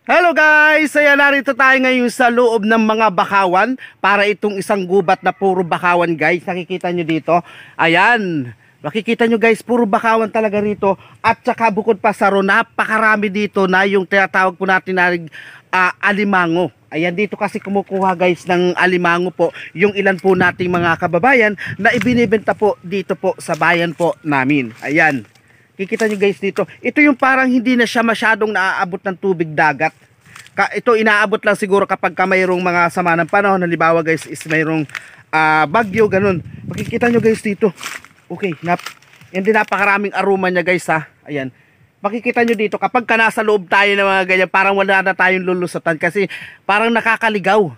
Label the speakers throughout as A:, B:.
A: Hello guys! Ayan, narito tayo ngayon sa loob ng mga bakawan para itong isang gubat na puro bakawan guys. Nakikita nyo dito. Ayan. Makikita nyo guys, puro bakawan talaga rito. At saka bukod pa sa ro, napakarami dito na yung tinatawag po natin na alimango. Ayan, dito kasi kumukuha guys ng alimango po yung ilan po nating mga kababayan na ibinibenta po dito po sa bayan po namin. Ayan. Kikita nyo guys dito. Ito yung parang hindi na siya masyadong naaabot ng tubig dagat. Ito inaabot lang siguro kapag mayroong mga sama ng panahon. Halimbawa guys is mayroong bagyo, ganun. Makikita nyo guys dito. Okay, hindi napakaraming aroma niya guys ha. Ayan. Makikita nyo dito kapag nasa loob tayo ng mga ganyan, parang wala na tayong lulusutan kasi parang nakakaligaw.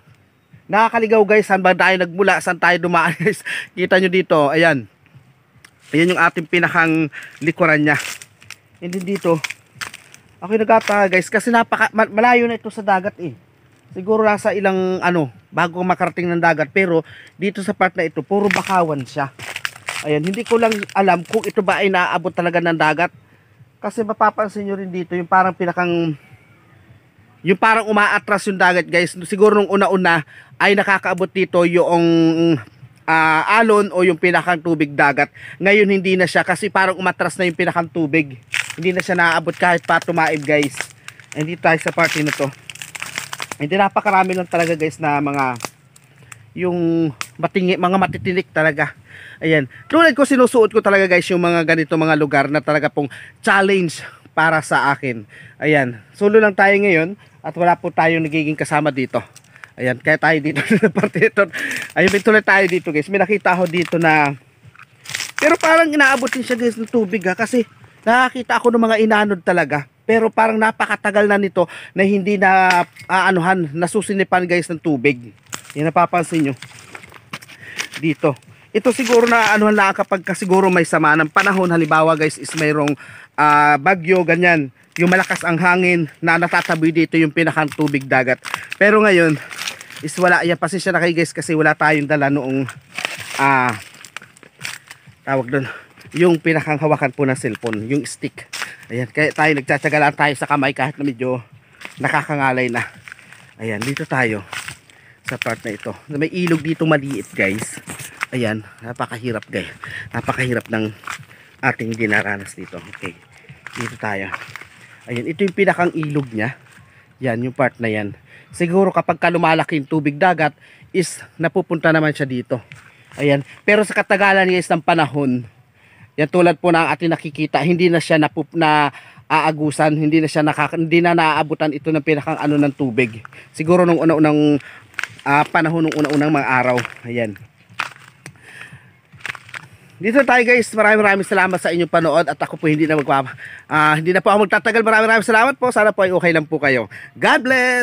A: Nakakaligaw guys, saan ba tayo nagmula, saan tayo dumaan guys. Kita nyo dito, ayan. Ayan yung ating pinakang likuran niya. Hindi dito. Ako nagata guys kasi malayo na ito sa dagat eh. Siguro nasa ilang bago makarating ng dagat, pero dito sa part na ito puro bakawan siya. Ayan, hindi ko lang alam kung ito ba ay naaabot talaga ng dagat. Kasi mapapansin nyo rin dito yung parang yung parang umaatras yung dagat guys. Siguro nung una-una ay nakakaabot dito yung alon o yung pinakang tubig dagat. Ngayon hindi na siya kasi parang umatras na yung pinakang tubig. Hindi na siya naaabot kahit pa tumaib guys. Hindi tayo sa party na to. Hindi, napakarami lang talaga guys na mga mga matitinik talaga. Ayan. Tulad ko, sinusuot ko talaga guys yung mga ganito mga lugar na talaga pong challenge para sa akin. Ayan. Solo lang tayo ngayon at wala po tayong nagiging kasama dito. Ayan, kaya tayo dito sa parte ito. Ayun, tuloy tayo dito guys. May nakita ako dito na, pero parang inaabot din siya guys ng tubig ha. Kasi nakakita ako ng mga inanod talaga. Pero parang napakatagal na nito na hindi na nasusinipan guys ng tubig. Yan, napapansin nyo dito. Ito siguro na lang kapag siguro may sama ng panahon. Halimbawa guys is mayroong bagyo, ganyan. Yung malakas ang hangin na natataboy dito yung pinakang tubig dagat. Pero ngayon is wala. Yan, pasensya na kayo guys kasi wala tayong dala noong tawag doon, yung pinakang hawakan po ng cellphone, yung stick. Ayan, kaya tayo nagtsatsaga tayo sa kamay kahit na medyo nakakangalay na. Ayan, dito tayo sa part na ito. May ilog dito maliit guys. Ayan, napakahirap guys. Napakahirap ng ating dinaranas dito. Okay, dito tayo. Ayan, ito yung pinakang ilog niya. Yan, yung part na yan. Siguro kapag lumalaki yung tubig dagat is napupunta naman siya dito. Ayan, pero sa katagalan guys ng panahon, yan tulad po na ating nakikita, hindi na siya aagusan, hindi na naaabutan ito ng pinakang ng tubig. Siguro nung una-unang panahon, nung una-unang mga araw. Ayan. Dito tayo guys. Maraming salamat sa inyong panood at ako po hindi na po ako magtatagal. Maraming salamat po. Sana po ay okay lang po kayo. God bless.